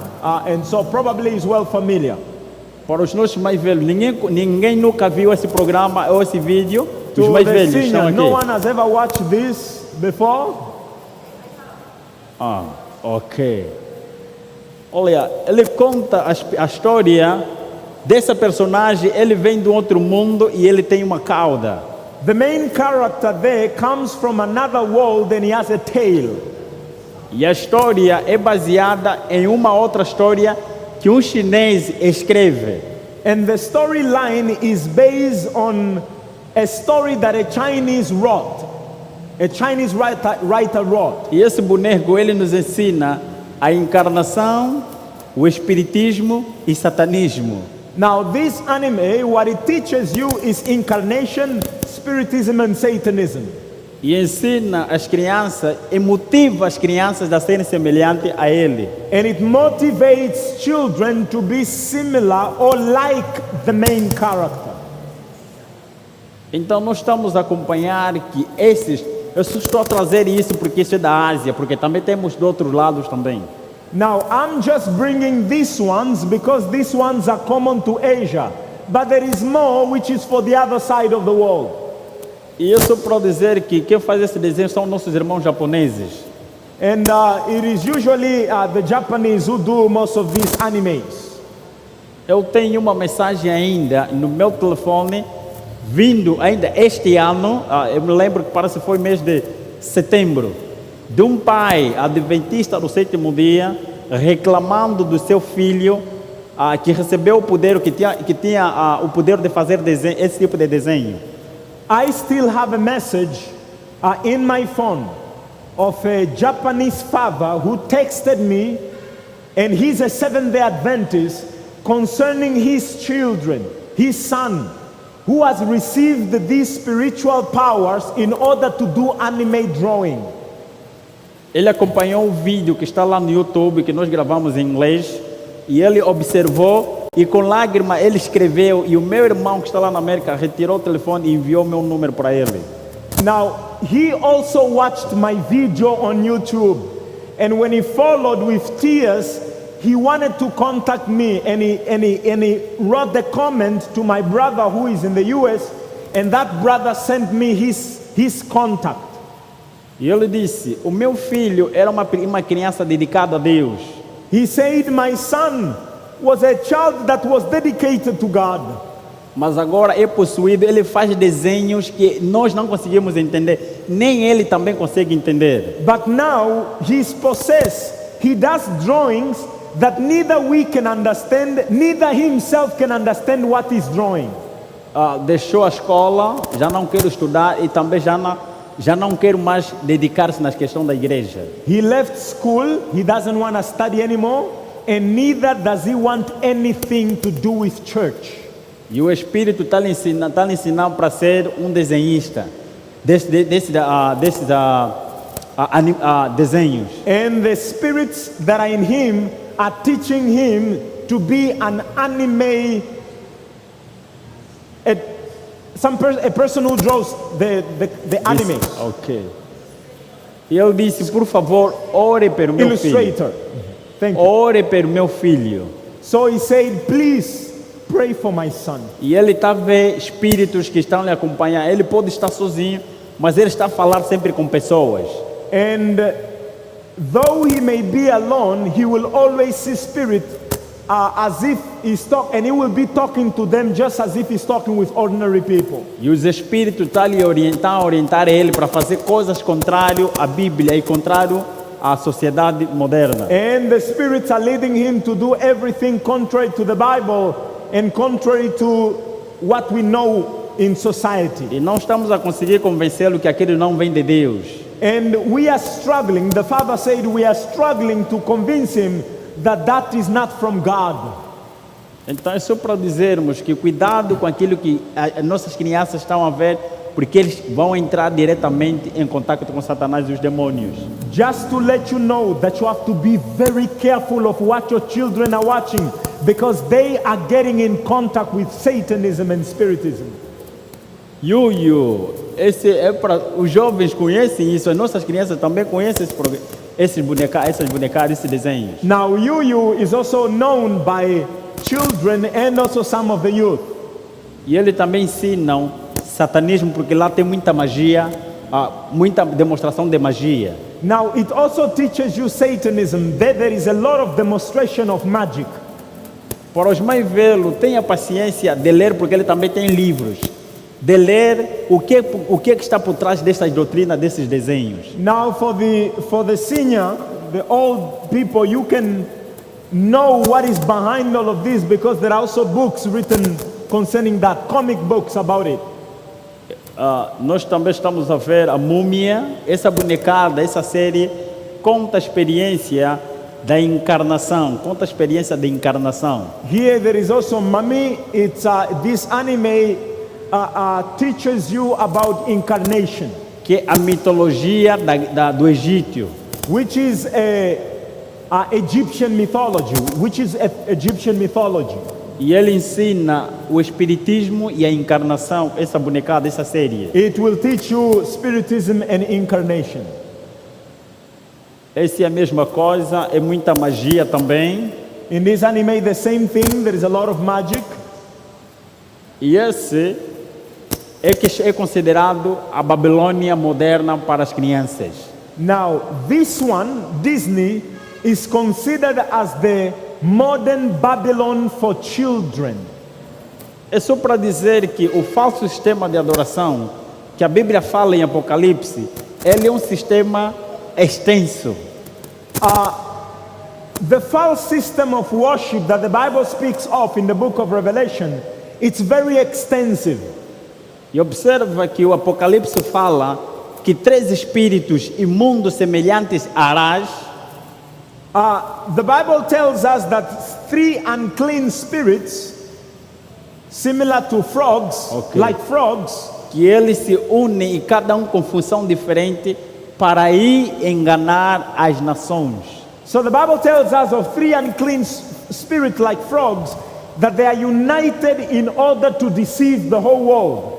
and so probably is well familiar. Para os nossos mais velhos, ninguém nunca viu esse programa ou esse vídeo. Os mais velhos estão aqui. No one has ever watched this before? Ok. Olha, ele conta a história dessa personagem. Ele vem de outro mundo e ele tem uma cauda. The main character there comes from another world and he has a tail. E a história é baseada em uma outra história que um chinês escreve. And the storyline is based on a story that a Chinese wrote. a Chinese writer wrote. E esse boneco, ele nos ensina a encarnação, o espiritismo e satanismo. Now, this anime, what it teaches you is incarnation, spiritism, and Satanism. E ensina as crianças e motiva as crianças a serem semelhantes a ele. And it motivates children to be similar or like the main character. Então nós estamos a acompanhar que eu só estou a trazer isso porque isso é da Ásia, porque também temos de outros lados também. Now, I'm just bringing these ones because these ones are common to Asia. But there is more which is for the other side of the world. E eu só para dizer que quem faz esse desenho são nossos irmãos japoneses. And it is usually the Japanese who do most of these animes. Eu tenho uma mensagem ainda no meu telefone, vindo ainda este ano, eu me lembro que parece que foi mês de setembro, de um pai adventista do sétimo dia, reclamando do seu filho, que recebeu o poder, que tinha o poder de fazer desenho, esse tipo de desenho. I still have a message in my phone of a Japanese father who texted me, and he's a Seventh-day Adventist, concerning his children, his son, who has received these spiritual powers in order to do anime drawing. Ele acompanhou o vídeo que está lá no YouTube, que nós gravamos em inglês, e ele observou, e com lágrima ele escreveu, e o meu irmão que está lá na América retirou o telefone e enviou meu número para ele. Now, he also watched my video on YouTube, and when he followed with tears, he wanted to contact me, and he wrote the comment to my brother who is in the US, and that brother sent me his contact. E ele disse, o meu filho era uma criança dedicada a Deus. He said, my son was a child that was dedicated to God. Mas agora é possuído, ele faz desenhos que nós não conseguimos entender, nem ele também consegue entender. But now he's possessed. He does drawings that neither we can understand, neither himself can understand what he's drawing. Deixou a escola, já não quer estudar e também já não quer mais dedicar-se nas questões da igreja. He left school, he doesn't want to study anymore, and neither does he want anything to do with church. E o Espírito está lhe ensinando para ser um desenhista desses desenhos. And the spirits that are in him are teaching him to be an anime, a person who draws the anime. Ok. E ele disse, por favor, ore pelo meu filho. Illustrator. Thank you. Ore pelo meu filho. So he said, please pray for my son. E ele está vendo espíritos que estão lhe acompanhando. Ele pode estar sozinho, mas ele está a falar sempre com pessoas. And though he may be alone, he will always see spirit as if he's talking, and he will be talking to them just as if he's talking with ordinary people. E os espíritos estão lhe orientar ele para fazer coisas contrário à Bíblia e contrário à sociedade moderna. And the spirits are leading him to do everything contrary to the Bible and contrary to what we know in society. E não estamos a conseguir convencê-lo que aquilo não vem de Deus. And we are struggling, the father said, we are struggling to convince him that that is not from God. Então é só para dizermos que cuidado com aquilo que as nossas crianças estão a ver, porque eles vão entrar diretamente em contato com Satanás e os demônios. Just to let you know that you have to be very careful of what your children are watching, because they are getting in contact with Satanism and Spiritism. Esse é para os jovens conhecem isso, as nossas crianças também conhecem essas bonecas, esses desenhos. Now Yu is also known by children and also some of the youth. E ele também ensinam satanismo porque lá tem muita magia, muita demonstração de magia. Now it also teaches you Satanism. There is a lot of demonstration of magic. Para os mais velhos, tenha paciência de ler porque ele também tem livros. De ler o que está por trás dessas doutrinas, desses desenhos. Now for the senior, the old people, you can know what is behind all of this because there are also books written concerning that, comic books about it. Nós também estamos a ver a Múmia. Essa bonecada, essa série conta a experiência da encarnação. Conta a experiência da encarnação. Here there is also Mummy. It's this anime teaches you about incarnation, Que é a mitologia do Egito. which is Egyptian mythology, Egyptian mythology. E ele ensina o espiritismo e a encarnação, essa bonecada, essa série. It will teach you spiritism and incarnation. Essa é a mesma coisa, é muita magia também. In this anime, the same thing. There is a lot of magic. E esse é considerado a Babilônia moderna para as crianças. Now, this one, Disney, is considered as the modern Babylon for children. É só para dizer que o falso sistema de adoração que a Bíblia fala em Apocalipse, ele é um sistema extenso. The false system of worship that the Bible speaks of in the book of Revelation, it's very extensive. E observa que o Apocalipse fala que 3 espíritos imundos semelhantes a Arás, The Bible tells us that 3 unclean spirits, similar to frogs, like frogs, que eles se unem e cada um com função diferente para ir enganar as nações. so the Bible tells us of 3 unclean spirits like frogs, that they are united in order to deceive the whole world.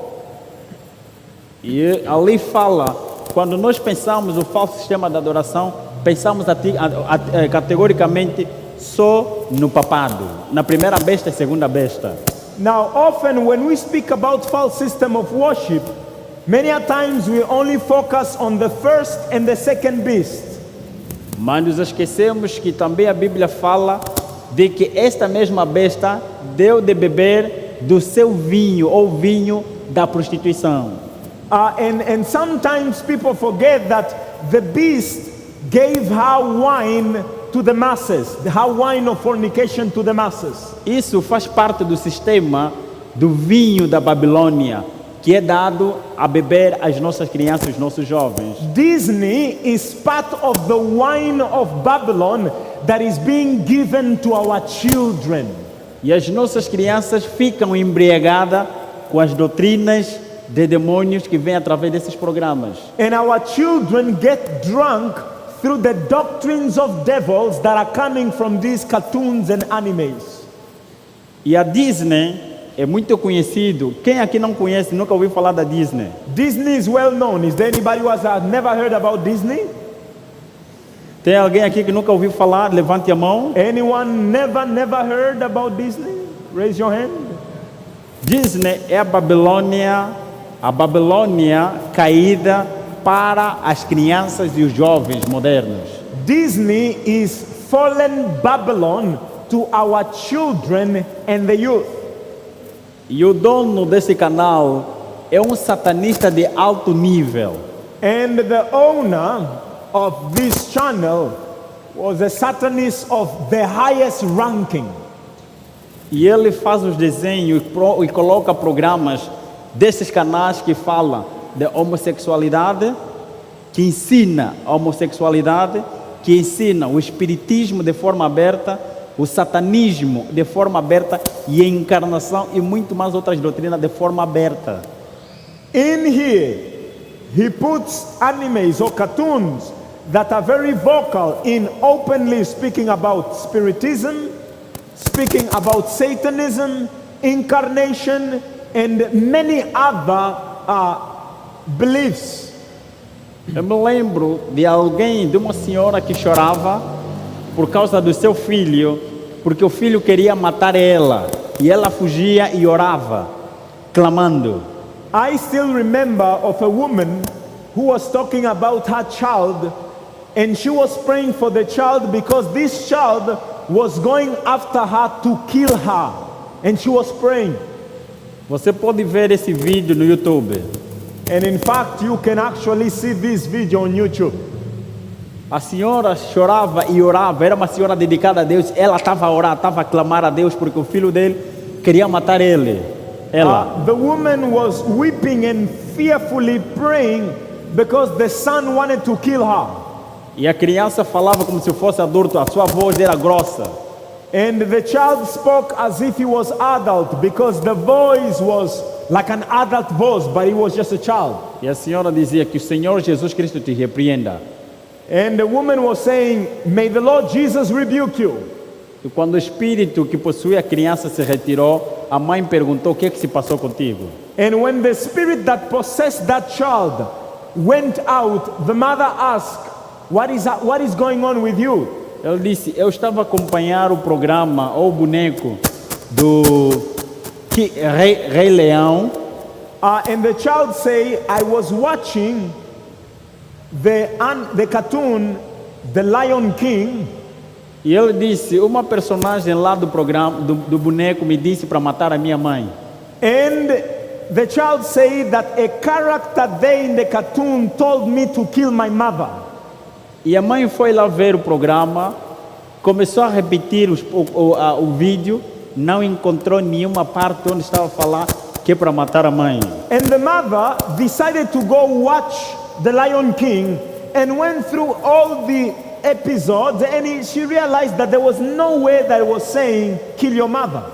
E ali fala, quando nós pensamos o falso sistema de adoração, pensamos categoricamente só no papado, na primeira besta e segunda besta. Now, often when we speak about false system of worship, many a times we only focus on the first and the second beast. Mas nos esquecemos que também a Bíblia fala de que esta mesma besta deu de beber do seu vinho ou vinho da prostituição. And sometimes people forget that the beast gave her wine to the masses, her wine of fornication to the masses. Isso faz parte do sistema do vinho da Babilônia, que é dado a beber às nossas crianças, aos nossos jovens. Disney is part of the wine of Babylon that is being given to our children. E as nossas crianças ficam embriagadas com as doutrinas de demônios que vêm através desses programas. And our children get drunk through the doctrines of devils that are coming from these cartoons and animes. E a Disney é muito conhecido. Quem aqui não conhece, nunca ouviu falar da Disney? Disney is well known. Is there anybody who has never heard about Disney? Tem alguém aqui que nunca ouviu falar? Levante a mão. Anyone never heard about Disney? Raise your hand. Disney é a Babilônia caída para as crianças e os jovens modernos. Disney is fallen Babylon to our children and the youth. E o dono desse canal é um satanista de alto nível. And the owner of this channel was a Satanist of the highest ranking. E ele faz os desenhos e coloca programas desses canais que falam de homossexualidade, que ensina a homossexualidade, que ensina o espiritismo de forma aberta, o satanismo de forma aberta e a encarnação e muito mais outras doutrinas de forma aberta. In here, he puts animes or cartoons that are very vocal in openly speaking about spiritism, speaking about Satanism, incarnation, and many other beliefs. Eu me lembro de uma senhora que chorava por causa do seu filho, porque o filho queria matar ela, e ela fugia e orava, clamando. I still remember of a woman who was talking about her child, and she was praying for the child because this child was going after her to kill her, and she was praying. Você pode ver esse vídeo no YouTube. And in fact, you can actually see this video on YouTube. A senhora chorava e orava, era uma senhora dedicada a Deus. Ela estava a orar, estava a clamar a Deus porque o filho dele queria matar ela. The woman was weeping and fearfully praying because the son wanted to kill her. E a criança falava como se fosse adulto, a sua voz era grossa. And the child spoke as if he was adult because the voice was like an adult voice, but he was just a child. E a senhora dizia que o Senhor Jesus Cristo te repreenda. And the woman was saying, may the Lord Jesus rebuke you. E quando o espírito que possuía a criança se retirou, a mãe perguntou: o que é que se passou contigo? And when the spirit that possessed that child went out, the mother asked, what is going on with you? Ele disse: eu estava a acompanhar o programa ou o boneco do Rei Leão. And the child say, I was watching the cartoon, The Lion King. E ele disse: uma personagem lá do programa, do boneco, me disse para matar a minha mãe. And the child said that a character there in the cartoon told me to kill my mother. E a mãe foi lá ver o programa, começou a repetir o vídeo, não encontrou nenhuma parte onde estava a falar que é para matar a mãe. And the mother decided to go watch The Lion King and went through all the episodes, and she realized that there was no way that it was saying kill your mother.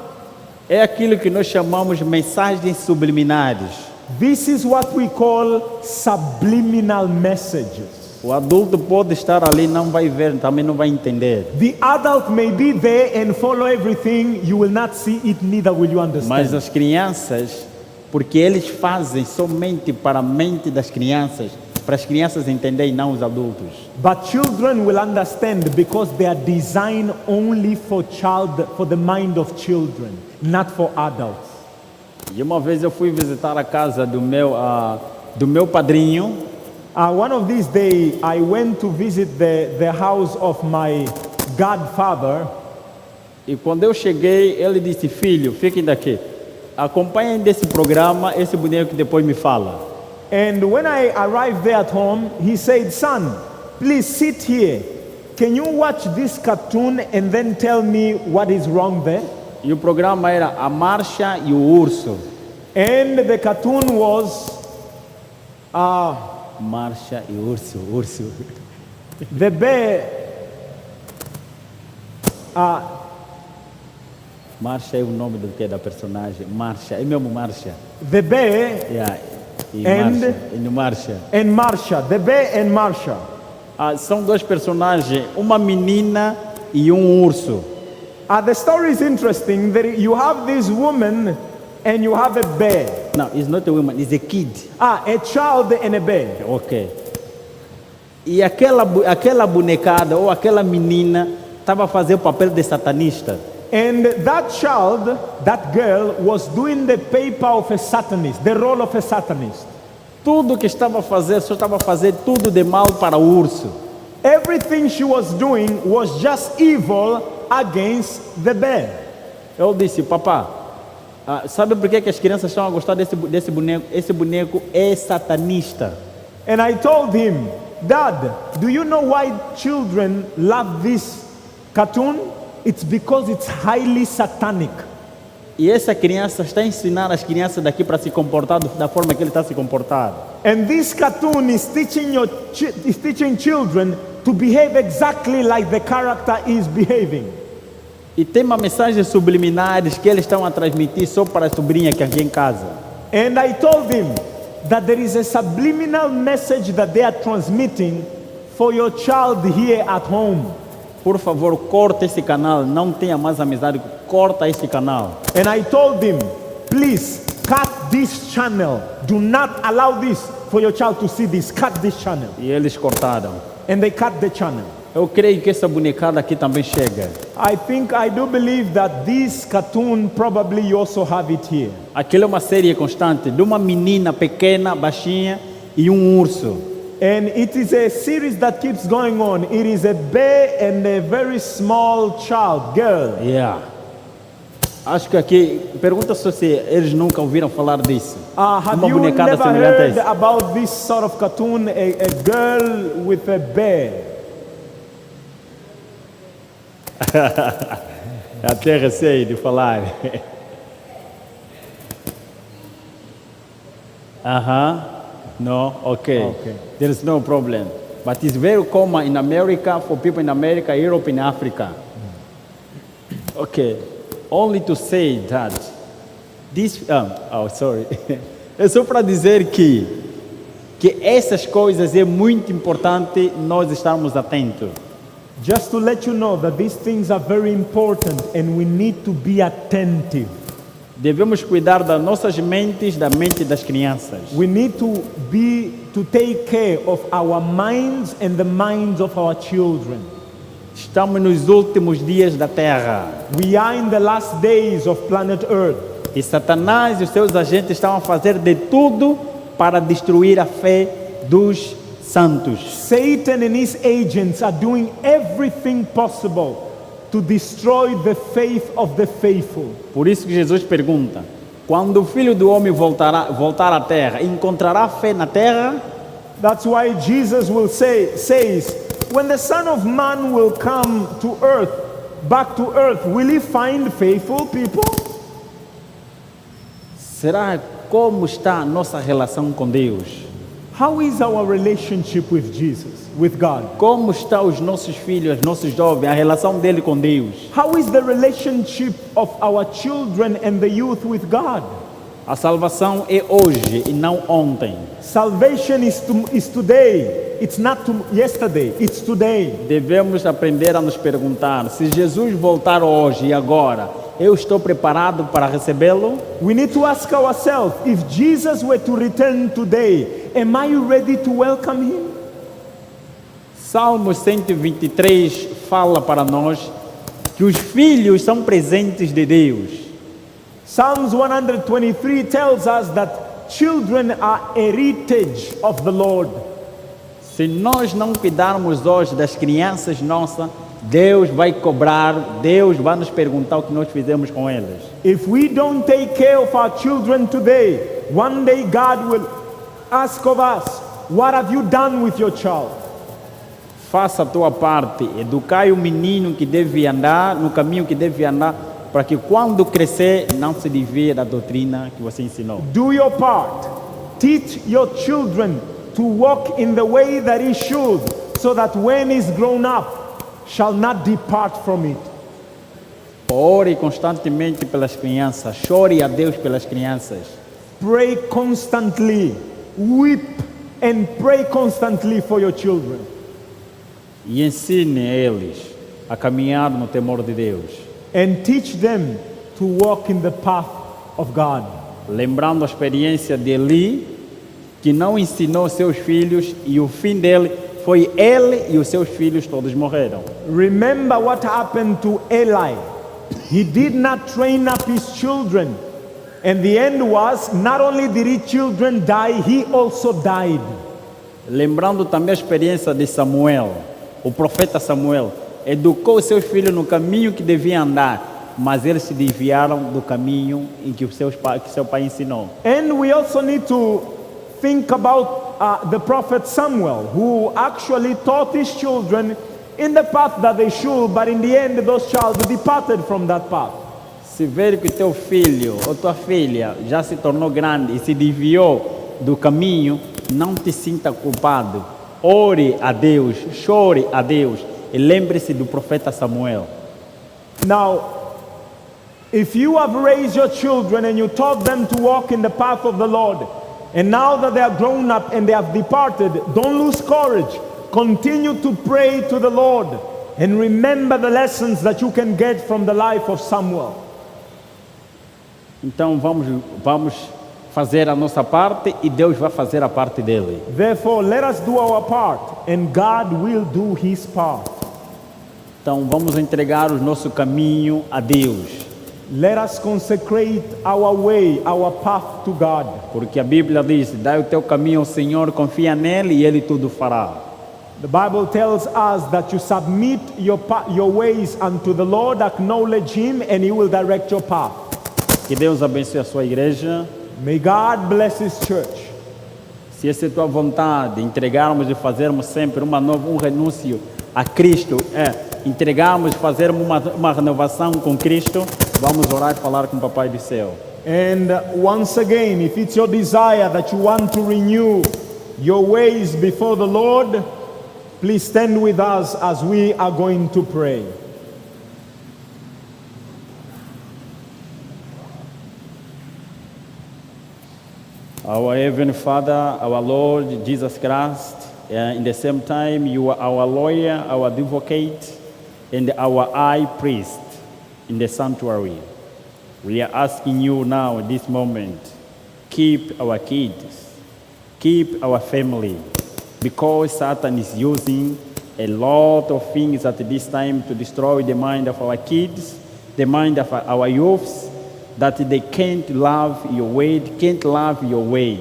É aquilo que nós chamamos de mensagens subliminares. This is what we call subliminal messages. O adulto pode estar ali, não vai ver, também não vai entender. The adult may be there and follow everything, you will not see it, neither will you understand. Mas as crianças, porque eles fazem somente para a mente das crianças, para as crianças entenderem, não os adultos. But children will understand because they are designed only for the mind of children, not for adults. E uma vez eu fui visitar a casa do meu padrinho. One of these days, I went to visit the house of my godfather. E quando eu cheguei, ele disse: filho, fiquem daqui. Acompanhem desse programa, esse boneco que depois me fala. And when I arrived there at home, he said, son, please sit here. Can you watch this cartoon and then tell me what is wrong there? E o programa era A Marcha e o Urso. And the cartoon was Marcha e Urso. the bear. Marcha é o nome do que da personagem. Marcha, é mesmo Marcha. The bear Yeah. E And- Marcha. E no Marcha. and Marsha. The bear and Marsha. São dois personagens, uma menina e um urso. The story is interesting that you have this woman and you have a bear. Não, it's not a woman, it's a kid. A child and a bear. Ok. E aquela bonecada ou aquela menina estava a fazer o papel de satanista. And that child, that girl, was doing the paper of a Satanist, the role of a Satanist. Tudo que estava a fazer, só estava a fazer tudo de mal para o urso. Everything she was doing was just evil against the bear. Eu disse: papá, sabe por que as crianças estão a gostar desse boneco? Esse boneco é satanista. And I told him, Dad, do you know why children love this cartoon? It's because it's highly satanic. E essa criança está a ensinar as crianças daqui para se comportar da forma que ele está a se comportar. And this cartoon is teaching children to behave exactly like the character is behaving. E tem uma mensagem subliminares que eles estão a transmitir só para a sobrinha que aqui em casa. And I told him that there is a subliminal message that they are transmitting for your child here at home. Por favor, corta esse canal. Não tenha mais amizade. Corta esse canal. And I told him, please cut this channel. Do not allow this for your child to see this. Cut this channel. E eles cortaram. And they cut the channel. Eu creio que essa bonecada aqui também chega. I do believe that this cartoon, probably you also have it here. Aquilo é uma série constante de uma menina pequena, baixinha e um urso. And it is a series that keeps going on. It is a bear and a very small child, girl. Yeah. Acho que aqui, pergunta só se eles nunca ouviram falar disso. Have Uma you bonecada never semelhante a heard essa. about this sort of cartoon, a girl with a bear? Até receio de falar. No, okay. Okay. There is no problem. But it's very common in America, for people in America, Europe, and Africa. Okay. Only to say that this. Sorry. É só para dizer que essas coisas é muito importante nós estarmos atentos. Just to let you know that these things are very important and we need to be attentive. Devemos cuidar das nossas mentes, da mente das crianças. We need to take care of our minds and the minds of our children. Estamos nos últimos dias da Terra. We are in the last days of planet Earth. E Satanás e os seus agentes estão a fazer de tudo para destruir a fé dos santos. Satan and his agents are doing everything possible to destroy the faith of the faithful. Por isso que Jesus pergunta: quando o Filho do Homem voltar à Terra, encontrará fé na Terra? That's why Jesus will says, when the Son of Man will come to earth, back to earth, will he find faithful people? Será como está a nossa relação com Deus? How is our relationship with Jesus, with God? Como estão os nossos filhos, nossos jovens, a relação dele com Deus? How is the relationship of our children and the youth with God? A salvação é hoje e não ontem. Salvation is today. It's not yesterday, it's today. Devemos aprender a nos perguntar: se Jesus voltar hoje e agora, eu estou preparado para recebê-lo? We need to ask ourselves, if Jesus were to return today, am I ready to welcome him? Salmo 123 fala para nós que os filhos são presentes de Deus. Psalms 123 tells us that children are heritage of the Lord. Se nós não cuidarmos hoje das crianças nossas, Deus vai cobrar, Deus vai nos perguntar o que nós fizemos com elas. If we don't take care of our children today, one day God will ask of us, what have you done with your child? Faça a tua parte, educai o menino que deve andar, no caminho que deve andar, para que quando crescer não se desvie da doutrina que você ensinou. Do your part. Teach your children to walk in the way that he should, so that when he's grown up, shall not depart from it. Ore constantemente pelas crianças, chore a Deus pelas crianças. Pray constantly, weep and pray constantly for your children. E ensine a eles a caminhar no temor de Deus. And teach them to walk in the path of God. Lembrando a experiência de Eli, que não ensinou seus filhos e o fim dele foi ele e os seus filhos todos morreram. Remember what happened to Eli. He did not train up his children. And the end was, not only did his children die, he also died. Lembrando também a experiência de Samuel, o profeta Samuel, educou seus filhos no caminho que deviam andar, mas eles se desviaram do caminho em que seu pai ensinou. And we also need to think about the prophet Samuel, who actually taught his children in the path that they should, but in the end those children departed from that path. Se ver que teu filho ou tua filha já se tornou grande e se desviou do caminho, não te sinta culpado. Ore a Deus, chore a Deus e lembre-se do profeta Samuel. Now, if you have raised your children and you taught them to walk in the path of the Lord, and now that they are grown up and they have departed, don't lose courage. Continue to pray to the Lord and remember the lessons that you can get from the life of Samuel. Então vamos fazer a nossa parte e Deus vai fazer a parte dele. Therefore, let us do our part and God will do his part. Então vamos entregar o nosso caminho a Deus. Let us consecrate our way, our path to God. Porque a Bíblia diz: dá o teu caminho ao Senhor, confia nele e ele tudo fará. The Bible tells us that you submit your ways unto the Lord, acknowledge him, and he will direct your path. Que Deus abençoe a sua igreja. May God bless his church. Se essa é a tua vontade, entregarmos e fazermos sempre um renúncio a Cristo, entregarmos e fazermos uma renovação com Cristo, vamos orar e falar com o Papai do Céu. And once again, if it's your desire that you want to renew your ways before the Lord, please stand with us as we are going to pray. Our Heavenly Father, our Lord Jesus Christ, in the same time, you are our lawyer, our advocate, and our high priest in the sanctuary. We are asking you now, this moment, keep our kids, keep our family, because Satan is using a lot of things at this time to destroy the mind of our kids, the mind of our youths, that they can't love your way, can't love your way.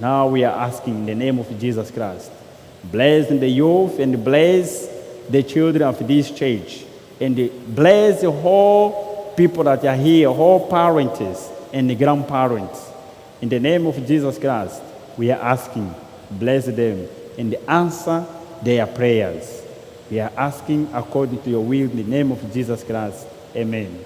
Now we are asking in the name of Jesus Christ, bless the youth and bless the children of this church, and bless the whole people that are here, whole parents and the grandparents. In the name of Jesus Christ, we are asking, bless them and answer their prayers. We are asking according to your will in the name of Jesus Christ. Amen.